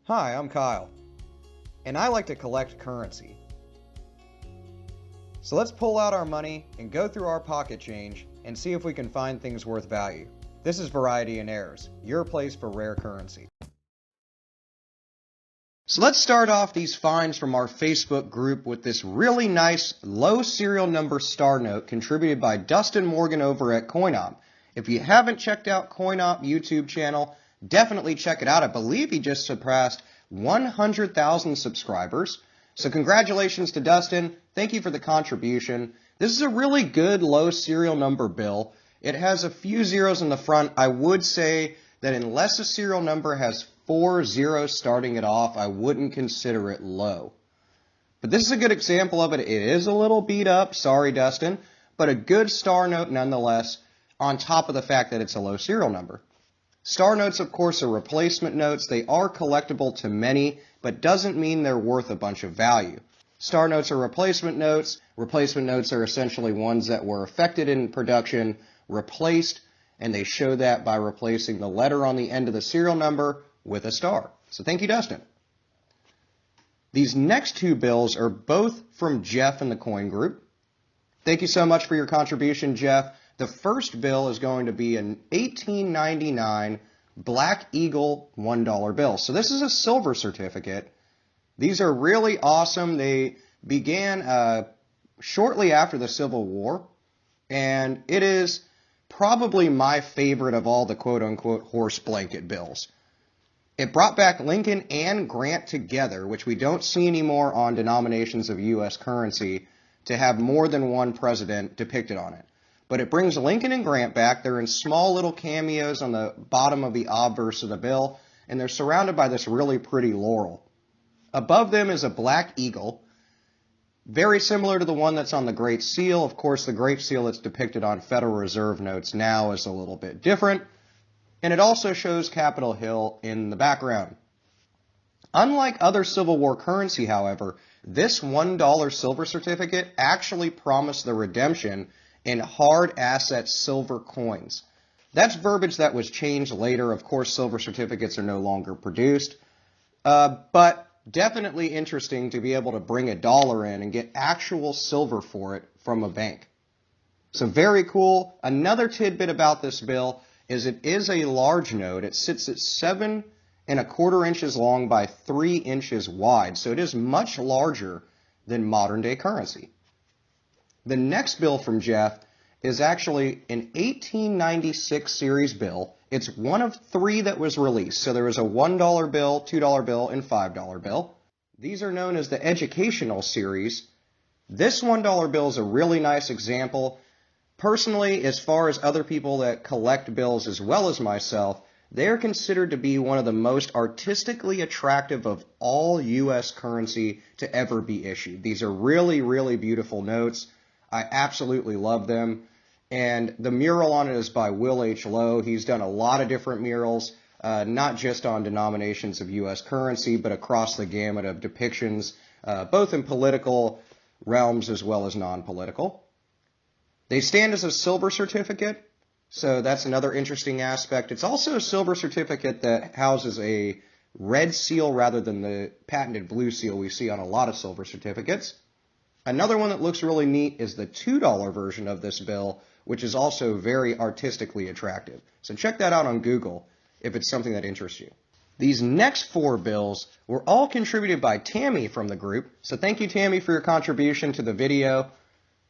Hi, I'm Kyle, and I like to collect currency. So let's pull out our money and go through our pocket change and see if we can find things worth value. This is Variety and Errors, your place for rare currency. So let's start off these finds from our Facebook group with this really nice low serial number star note contributed by Dustin Morgan over at CoinOp. If you haven't checked out CoinOp YouTube channel, definitely check it out. I believe he just surpassed 100,000 subscribers. So congratulations to Dustin. Thank you for the contribution. This is a really good low serial number bill. It has a few zeros in the front. I would say that unless a serial number has 4 zeros starting it off, I wouldn't consider it low. But this is a good example of it. It is a little beat up. Sorry, Dustin. But a good star note nonetheless, on top of the fact that it's a low serial number. Star notes, of course, are replacement notes. They are collectible to many, but doesn't mean they're worth a bunch of value. Star notes are replacement notes. Replacement notes are essentially ones that were affected in production, replaced, and they show that by replacing the letter on the end of the serial number with a star. So thank you, Dustin. These next two bills are both from Jeff in the Coin Group. Thank you so much for your contribution, Jeff. The first bill is going to be an 1899 Black Eagle $1 bill. So this is a silver certificate. These are really awesome. They began shortly after the Civil War, and it is probably my favorite of all the quote-unquote horse blanket bills. It brought back Lincoln and Grant together, which we don't see anymore on denominations of U.S. currency, to have more than one president depicted on it. But it brings Lincoln and Grant back. They're in small little cameos on the bottom of the obverse of the bill, and they're surrounded by this really pretty laurel. Above them is a black eagle, very similar to the one that's on the Great Seal. Of course, the Great Seal that's depicted on Federal Reserve notes now is a little bit different. And it also shows Capitol Hill in the background. Unlike other Civil War currency, however, this $1 silver certificate actually promised the redemption in hard asset silver coins. That's verbiage that was changed later. Of course, silver certificates are no longer produced. But definitely interesting to be able to bring $1 in and get actual silver for it from a bank. So very cool. Another tidbit about this bill is it is a large note. It sits at 7 1/4 inches long by 3 inches wide. So it is much larger than modern day currency. The next bill from Jeff is actually an 1896 series bill. It's one of 3 that was released. So there was a $1 bill, $2 bill, and $5 bill. These are known as the educational series. This $1 bill is a really nice example. Personally, as far as other people that collect bills as well as myself, they are considered to be one of the most artistically attractive of all U.S. currency to ever be issued. These are really, really beautiful notes. I absolutely love them. And the mural on it is by Will H. Lowe. He's done a lot of different murals, not just on denominations of U.S. currency, but across the gamut of depictions, both in political realms as well as non-political. They stand as a silver certificate, so that's another interesting aspect. It's also a silver certificate that houses a red seal rather than the patented blue seal we see on a lot of silver certificates. Another one that looks really neat is the $2 version of this bill, which is also very artistically attractive. So check that out on Google if it's something that interests you. These next 4 bills were all contributed by Tammy from the group, so thank you, Tammy, for your contribution to the video.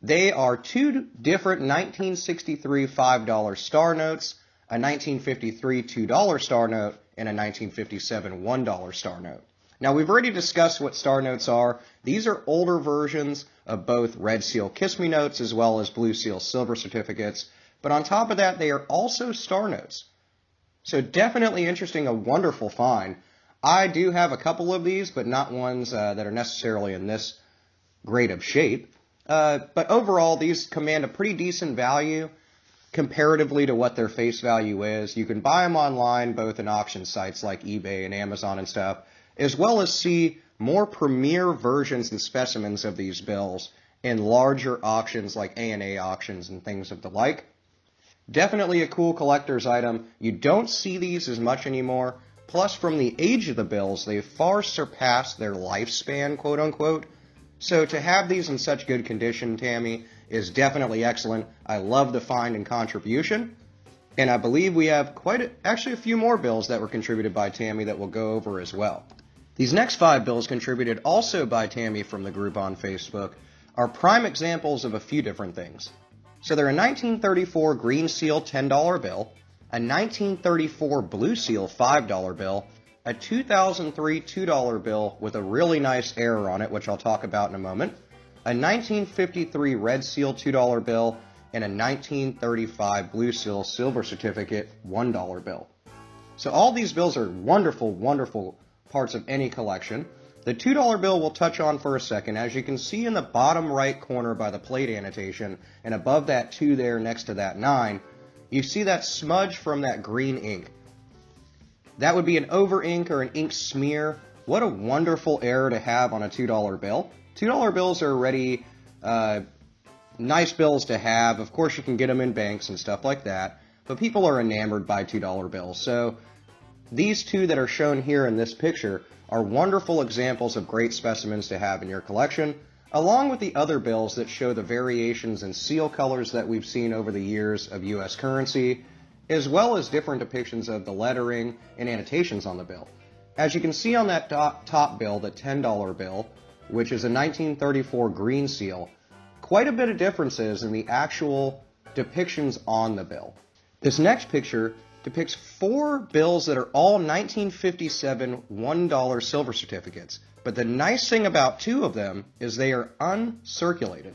They are 2 different 1963 $5 star notes, a 1953 $2 star note, and a 1957 $1 star note. Now, we've already discussed what star notes are. These are older versions of both Red Seal Kiss Me notes as well as Blue Seal silver certificates. But on top of that, they are also star notes. So definitely interesting, a wonderful find. I do have a couple of these, but not ones that are necessarily in this great of shape. But overall, these command a pretty decent value comparatively to what their face value is. You can buy them online, both in auction sites like eBay and Amazon and stuff, as well as see more premier versions and specimens of these bills in larger auctions like A&A auctions and things of the like. Definitely a cool collector's item. You don't see these as much anymore, Plus, from the age of the bills, they far surpass their lifespan, quote unquote. So to have these in such good condition, Tammy, is definitely excellent. I love the find and contribution. And I believe we have actually a few more bills that were contributed by Tammy that we'll go over as well. These next 5 bills contributed also by Tammy from the group on Facebook are prime examples of a few different things. So they're a 1934 Green Seal $10 bill, a 1934 Blue Seal $5 bill, a 2003 $2 bill with a really nice error on it, which I'll talk about in a moment, a 1953 Red Seal $2 bill, and a 1935 Blue Seal Silver Certificate $1 bill. So all these bills are wonderful, wonderful parts of any collection. The $2 bill we'll touch on for a second. As you can see in the bottom right corner by the plate annotation, and above that 2 there next to that 9, you see that smudge from that green ink. That would be an over ink or an ink smear. What a wonderful error to have on a $2 bill. $2 bills are already nice bills to have. Of course, you can get them in banks and stuff like that, but people are enamored by $2 bills. So these 2 that are shown here in this picture are wonderful examples of great specimens to have in your collection, along with the other bills that show the variations in seal colors that we've seen over the years of U.S. currency, as well as different depictions of the lettering and annotations on the bill. As you can see on that top bill, the $10 bill, which is a 1934 Green Seal, quite a bit of differences in the actual depictions on the bill. This next picture depicts 4 bills that are all 1957 $1 silver certificates. But the nice thing about 2 of them is they are uncirculated.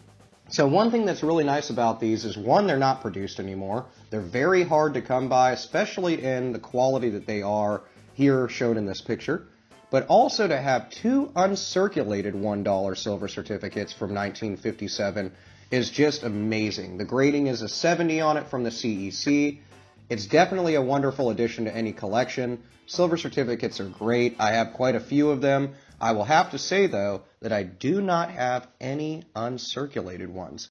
So one thing that's really nice about these is, one, they're not produced anymore. They're very hard to come by, especially in the quality that they are here shown in this picture. But also to have 2 uncirculated $1 silver certificates from 1957 is just amazing. The grading is a 70 on it from the CEC. It's definitely a wonderful addition to any collection. Silver certificates are great. I have quite a few of them. I will have to say, though, that I do not have any uncirculated ones.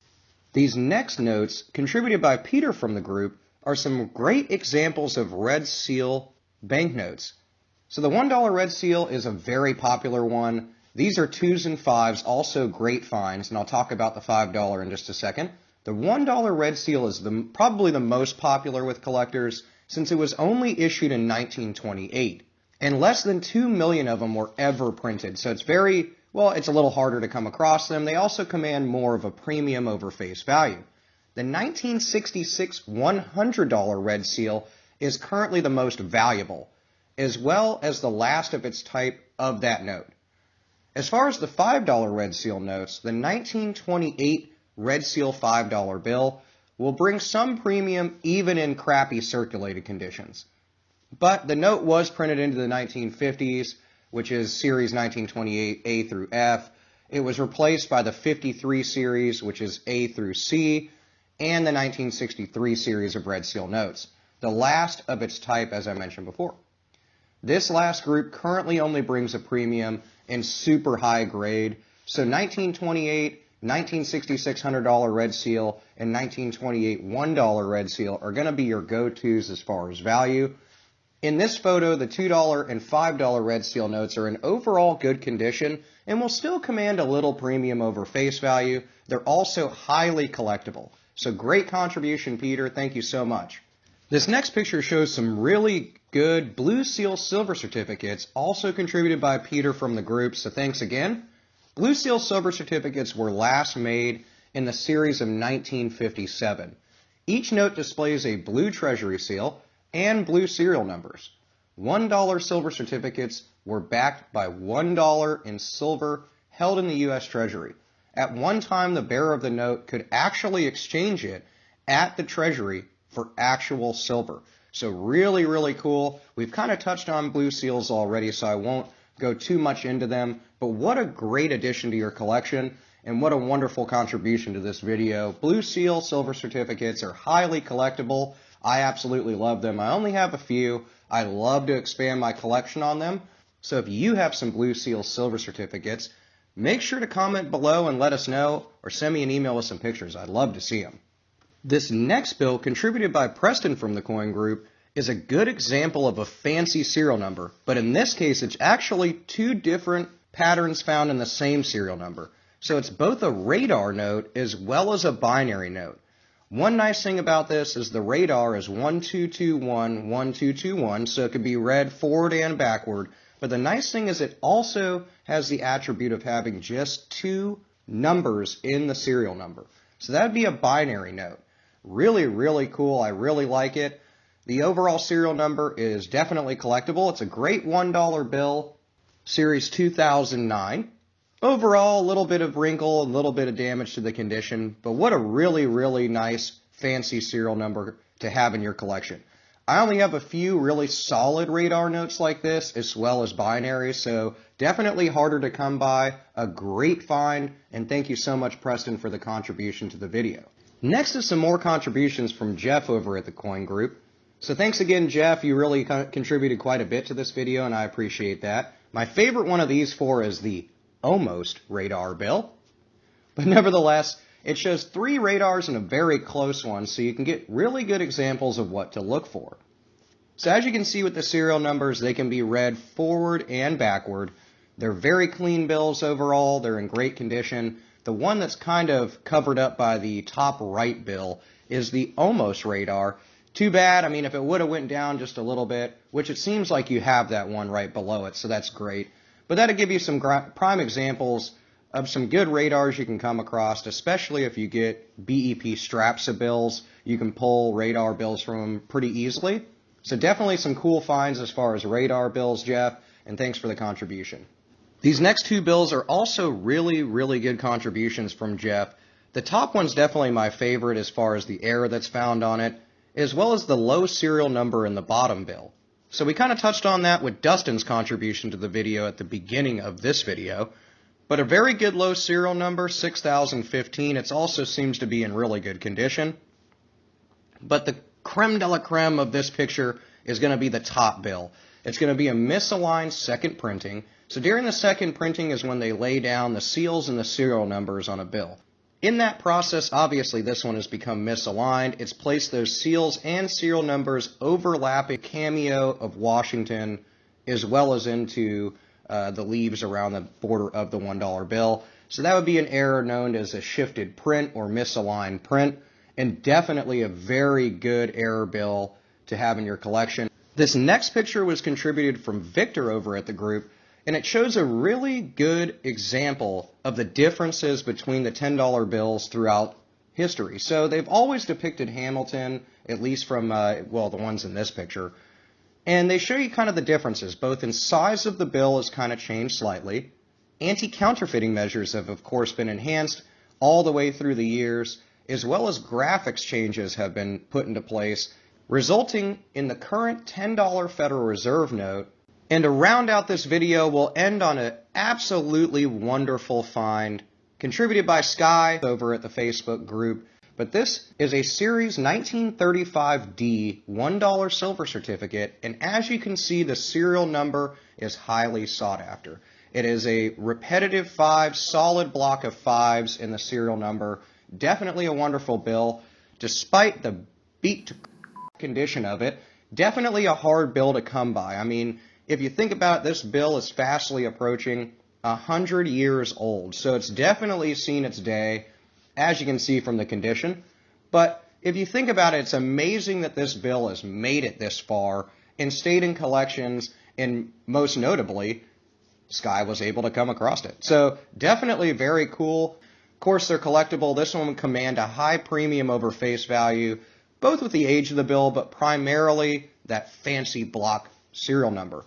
These next notes, contributed by Peter from the group, are some great examples of Red Seal banknotes. So the $1 Red Seal is a very popular one. These are 2s and 5s, also great finds, and I'll talk about the $5 in just a second. The $1 Red Seal is probably the most popular with collectors, since it was only issued in 1928, and less than 2 million of them were ever printed, so it's a little harder to come across them. They also command more of a premium over face value. The 1966 $100 Red Seal is currently the most valuable, as well as the last of its type of that note. As far as the $5 Red Seal notes, the 1928 Red Seal $5 bill will bring some premium even in crappy circulated conditions. But the note was printed into the 1950s, which is series 1928 A through F. It was replaced by the 53 series, which is A through C, and the 1963 series of Red Seal notes, the last of its type, as I mentioned before. This last group currently only brings a premium in super high grade, so 1928, 1966 $100 Red Seal, and 1928 $1 Red Seal are going to be your go-tos as far as value. In this photo, the $2 and $5 Red Seal notes are in overall good condition and will still command a little premium over face value. They're also highly collectible. So great contribution, Peter. Thank you so much. This next picture shows some really good Blue Seal silver certificates, also contributed by Peter from the group, so thanks again. Blue Seal silver certificates were last made in the series of 1957. Each note displays a blue treasury seal and blue serial numbers. $1 silver certificates were backed by $1 in silver held in the U.S. Treasury. At one time, the bearer of the note could actually exchange it at the Treasury for actual silver. So really, really cool. We've kind of touched on blue seals already, so I won't go too much into them. But what a great addition to your collection, and what a wonderful contribution to this video. Blue Seal silver certificates are highly collectible. I absolutely love them. I only have a few. I love to expand my collection on them. So if you have some Blue Seal silver certificates, make sure to comment below and let us know, or send me an email with some pictures. I'd love to see them. This next bill, contributed by Preston from the Coin Group, is a good example of a fancy serial number, but in this case it's actually two different patterns found in the same serial number. So it's both a radar note as well as a binary note. One nice thing about this is the radar is 1221, 1221, so it could be read forward and backward. But the nice thing is it also has the attribute of having just two numbers in the serial number. So that would be a binary note. Really, really cool. I really like it. The overall serial number is definitely collectible. It's a great $1 bill, series 2009. Overall, a little bit of wrinkle, a little bit of damage to the condition, but what a really, really nice, fancy serial number to have in your collection. I only have a few really solid radar notes like this, as well as binaries, so definitely harder to come by. A great find, and thank you so much, Preston, for the contribution to the video. Next is some more contributions from Jeff over at the Coin Group. So thanks again, Jeff. You really contributed quite a bit to this video, and I appreciate that. My favorite one of these four is the almost radar bill, but nevertheless it shows three radars and a very close one, so you can get really good examples of what to look for. So as you can see with the serial numbers, they can be read forward and backward. They're very clean bills overall. They're in great condition. The one that's kind of covered up by the top right bill is the almost radar. Too bad. I mean, if it would have went down just a little bit, which it seems like you have that one right below it, so that's great. But that'll give you some prime examples of some good radars you can come across, especially if you get BEP straps of bills. You can pull radar bills from them pretty easily. So definitely some cool finds as far as radar bills, Jeff, and thanks for the contribution. These next two bills are also really, really good contributions from Jeff. The top one's definitely my favorite as far as the error that's found on it, as well as the low serial number in the bottom bill. So we kind of touched on that with Dustin's contribution to the video at the beginning of this video. But a very good low serial number, 6015. It also seems to be in really good condition. But the creme de la creme of this picture is going to be the top bill. It's going to be a misaligned second printing. So during the second printing is when they lay down the seals and the serial numbers on a bill. In that process, obviously, this one has become misaligned. It's placed those seals and serial numbers overlapping cameo of Washington, as well as into the leaves around the border of the $1 bill. So that would be an error known as a shifted print or misaligned print, and definitely a very good error bill to have in your collection. This next picture was contributed from Victor over at the group, and it shows a really good example of the differences between the $10 bills throughout history. So they've always depicted Hamilton, at least from, well, the ones in this picture. And they show you kind of the differences, both in size of the bill has kind of changed slightly. Anti-counterfeiting measures have, of course, been enhanced all the way through the years, as well as graphics changes have been put into place, resulting in the current $10 Federal Reserve note. And to round out this video, we'll end on an absolutely wonderful find contributed by Sky over at the Facebook group. But this is a Series 1935D $1 silver certificate, and as you can see, the serial number is highly sought after. It is a repetitive 5, solid block of 5s in the serial number. Definitely a wonderful bill, despite the beat to condition of it. Definitely a hard bill to come by. I mean, if you think about it, this bill is fastly approaching 100 years old, so it's definitely seen its day, as you can see from the condition. But if you think about it, it's amazing that this bill has made it this far and stayed in collections, and most notably, Sky was able to come across it. So definitely very cool. Of course, they're collectible. This one would command a high premium over face value, both with the age of the bill, but primarily that fancy block serial number.